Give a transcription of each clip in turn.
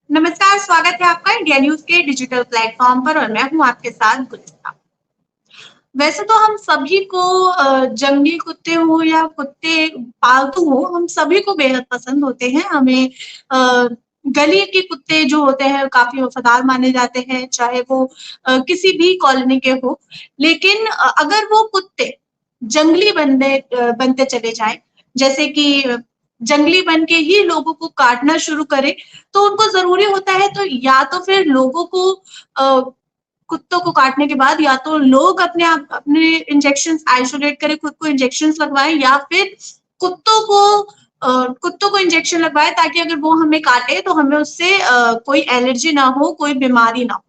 नमस्कार, स्वागत है आपका इंडिया न्यूज के डिजिटल प्लेटफॉर्म पर और मैं हूं आपके साथ गुलिस्ता। वैसे तो हम सभी को जंगली कुत्ते हो या कुत्ते पालतू हो, हम सभी को बेहद पसंद होते हैं। हमें गली के कुत्ते जो होते हैं काफी वफादार माने जाते हैं, चाहे वो किसी भी कॉलोनी के हो। लेकिन अगर वो कुत्ते जंगली बनते चले जाएं, जैसे कि जंगली बन के ही लोगों को काटना शुरू करे, तो उनको जरूरी होता है तो या तो फिर लोगों को कुत्तों को काटने के बाद या तो लोग अपने इंजेक्शन आइसोलेट करें, खुद को इंजेक्शन लगवाएं, या फिर कुत्तों को कुत्तों को इंजेक्शन लगवाए ताकि अगर वो हमें काटे तो हमें उससे कोई एलर्जी ना हो, कोई बीमारी ना हो।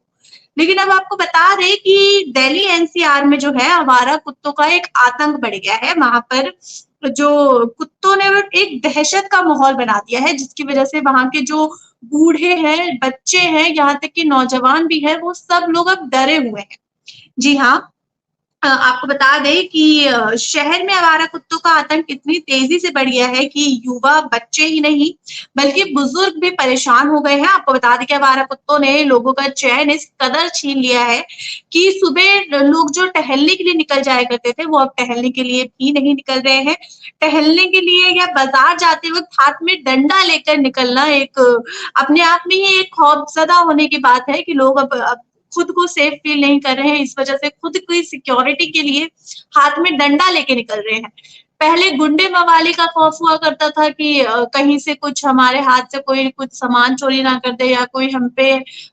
लेकिन अब आपको बता दें कि दिल्ली एनसीआर में जो है आवारा कुत्तों का एक आतंक बढ़ गया है। वहां पर जो कुत्तों ने एक दहशत का माहौल बना दिया है, जिसकी वजह से वहां के जो बूढ़े हैं, बच्चे हैं, यहाँ तक कि नौजवान भी है, वो सब लोग अब डरे हुए हैं। जी हाँ, आपको बता दें कि शहर में आवारा कुत्तों का आतंक इतनी तेजी से बढ़ गया है कि युवा बच्चे ही नहीं बल्कि बुजुर्ग भी परेशान हो गए हैं। आपको बता दें कि आवारा कुत्तों ने लोगों का चैन इस कदर छीन लिया है कि सुबह लोग जो टहलने के लिए निकल जाया करते थे, वो अब टहलने के लिए भी नहीं निकल रहे हैं। टहलने के लिए या बाजार जाते वक्त हाथ में डंडा लेकर निकलना एक अपने आप में ही एक खौफजदा होने की बात है कि लोग अब खुद को सेफ फील नहीं कर रहे हैं। इस वजह से खुद की सिक्योरिटी के लिए हाथ में डंडा लेके निकल रहे हैं। पहले गुंडे मवाली का खौफ हुआ करता था कि कहीं से कुछ हमारे हाथ से कोई कुछ सामान चोरी ना कर दे या कोई हम पे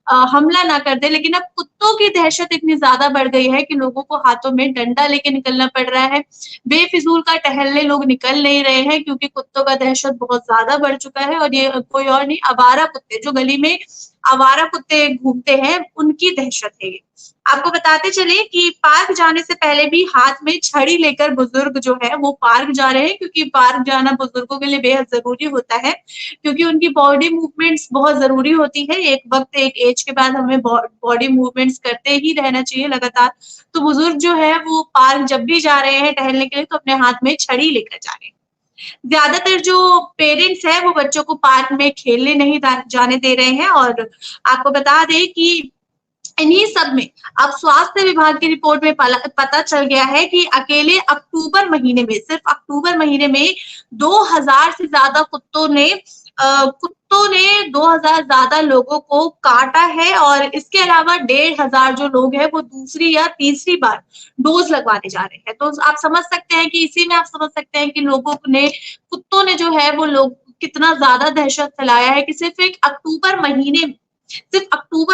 हमला ना कर दे। लेकिन अब कुत्तों की दहशत इतनी ज्यादा बढ़ गई है कि लोगों को हाथों में डंडा लेके निकलना पड़ रहा है। बेफिजूल का टहलने लोग निकल नहीं रहे हैं क्योंकि कुत्तों का दहशत बहुत ज्यादा बढ़ चुका है। और ये कोई और नहीं, आवारा कुत्ते जो गली में आवारा कुत्ते घूमते हैं, उनकी दहशत है ये। आपको बताते चले कि पार्क जाने से पहले भी हाथ में छड़ी लेकर बुजुर्ग जो है वो पार्क जा रहे हैं, क्योंकि पार्क जाना बुजुर्गों के लिए बेहद जरूरी होता है, क्योंकि उनकी बॉडी मूवमेंट्स बहुत जरूरी होती है। एक वक्त एक एज के बाद हमें बॉडी मूवमेंट्स करते ही रहना चाहिए लगातार। तो बुजुर्ग जो है वो पार्क जब भी जा रहे हैं टहलने के लिए तो अपने हाथ में छड़ी लेकर जा रहे हैं। ज्यादातर जो पेरेंट्स हैं वो बच्चों को पार्क में खेलने नहीं जाने दे रहे हैं। और आपको बता दें कि इन्हीं सब में अब स्वास्थ्य विभाग की रिपोर्ट में पता चल गया है कि अकेले अक्टूबर महीने में, सिर्फ अक्टूबर महीने में 2000 से ज्यादा कुत्तों ने 2000 ज्यादा लोगों को काटा है। और इसके अलावा 1500 जो लोग हैं वो दूसरी या तीसरी बार डोज लगवाने जा रहे हैं। तो आप समझ सकते हैं कि इसी में आप समझ सकते हैं कि कुत्तों ने जो है वो लोग कितना ज्यादा दहशत फैलाया है कि सिर्फ अक्टूबर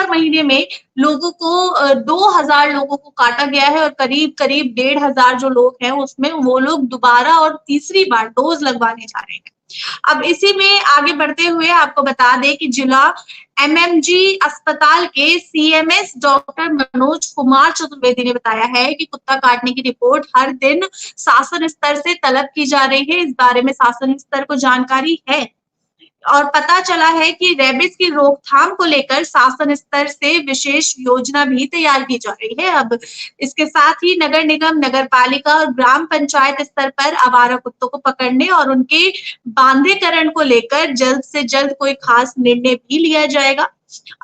महीने में लोगों को 2000 लोगों को काटा गया है। और करीब करीब 1500 जो लोग हैं उसमें वो लोग दोबारा और तीसरी बार डोज लगवाने जा रहे हैं। अब इसी में आगे बढ़ते हुए आपको बता दें कि जिला एमएमजी अस्पताल के सीएमएस डॉक्टर मनोज कुमार चतुर्वेदी ने बताया है कि कुत्ता काटने की रिपोर्ट हर दिन शासन स्तर से तलब की जा रही है। इस बारे में शासन स्तर को जानकारी है और पता चला है कि रेबीज की रोकथाम को लेकर शासन स्तर से विशेष योजना भी तैयार की जा रही है। अब इसके साथ ही नगर निगम, नगर पालिका और ग्राम पंचायत स्तर पर आवारा कुत्तों को पकड़ने और उनके बांधेकरण को लेकर जल्द से जल्द कोई खास निर्णय भी लिया जाएगा।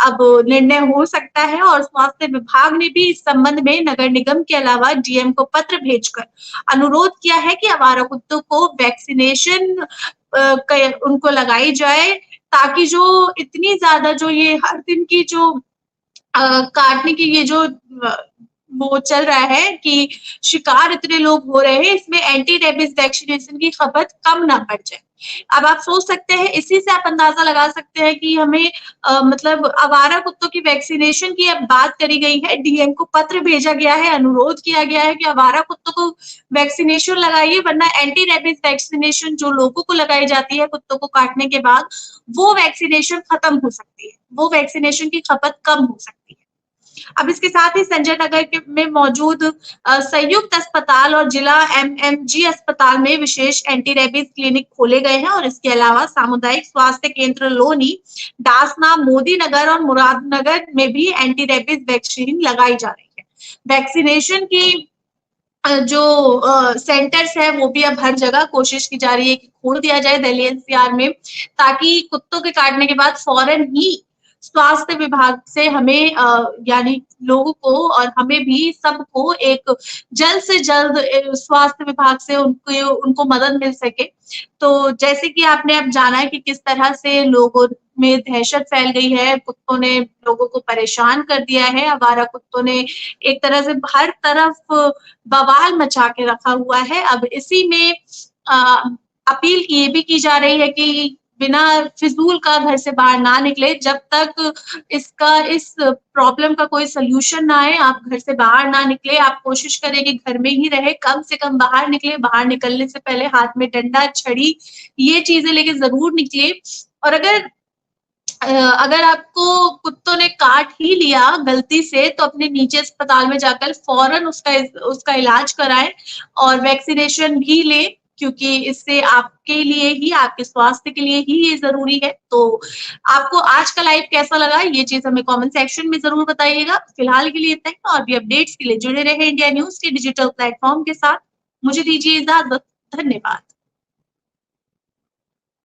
अब निर्णय हो सकता है और स्वास्थ्य विभाग ने भी इस संबंध में नगर निगम के अलावा डीएम को पत्र भेजकर अनुरोध किया है कि आवारा कुत्तों को वैक्सीनेशन उनको लगाई जाए, ताकि जो इतनी ज्यादा जो ये हर दिन की जो काटने की ये जो वो चल रहा है कि शिकार इतने लोग हो रहे हैं, इसमें एंटी रेबीज वैक्सीनेशन की खपत कम ना बढ़ जाए। अब आप सोच सकते हैं, इसी से आप अंदाजा लगा सकते हैं कि हमें मतलब आवारा कुत्तों की वैक्सीनेशन की अब बात करी गई है। डीएम को पत्र भेजा गया है, अनुरोध किया गया है कि आवारा कुत्तों को वैक्सीनेशन लगाइए, वरना एंटी रेबीज वैक्सीनेशन जो लोगों को लगाई जाती है कुत्तों को काटने के बाद, वो वैक्सीनेशन खत्म हो सकती है, वो वैक्सीनेशन की खपत कम हो सकती है। अब इसके साथ ही संजय नगर में मौजूद संयुक्त अस्पताल और जिला एमएमजी अस्पताल में विशेष एंटी रेबीज क्लिनिक खोले गए हैं। और इसके अलावा सामुदायिक स्वास्थ्य केंद्र लोनी, डासना, मोदी नगर और मुरादनगर में भी एंटी रेबीज वैक्सीन लगाई जा रही है। वैक्सीनेशन की जो सेंटर्स है वो भी अब हर जगह कोशिश की जा रही है कि खोल दिया जाए दिल्ली एनसीआर में, ताकि कुत्तों के काटने के बाद फौरन ही स्वास्थ्य विभाग से हमें यानी लोगों को और हमें भी सबको एक जल्द से जल्द स्वास्थ्य विभाग से उनको मदद मिल सके। तो जैसे कि आपने अब जाना है कि किस तरह से लोगों में दहशत फैल गई है, कुत्तों ने लोगों को परेशान कर दिया है, आवारा कुत्तों ने एक तरह से हर तरफ बवाल मचा के रखा हुआ है। अब इसी में अ, अपील ये भी की जा रही है कि बिना फिज़ूल का घर से बाहर ना निकले, जब तक इस प्रॉब्लम का कोई सॉल्यूशन ना आए, आप घर से बाहर ना निकले, आप कोशिश करें कि घर में ही रहें, कम से कम बाहर निकलें, बाहर निकलने से पहले हाथ में डंडा, छड़ी ये चीज़ें लेके ज़रूर निकलिए। और अगर आपको कुत्तों ने काट ही लिया गलती से, तो अपने निजी अस्पताल में जाकर फ़ौरन उसका इलाज कराएँ और वैक्सीनेशन भी लें, क्योंकि इससे आपके लिए ही, आपके स्वास्थ्य के लिए ही ये ज़रूरी है। तो आपको आज का लाइव कैसा लगा, ये चीज़ हमें कमेंट सेक्शन में ज़रूर बताइएगा। फिलहाल के लिए इतना ही, और भी अपडेट्स के लिए जुड़े रहें इंडिया न्यूज़ के डिजिटल प्लेटफ़ॉर्म के साथ। मुझे दीजिए इजाज़त। धन्यवाद।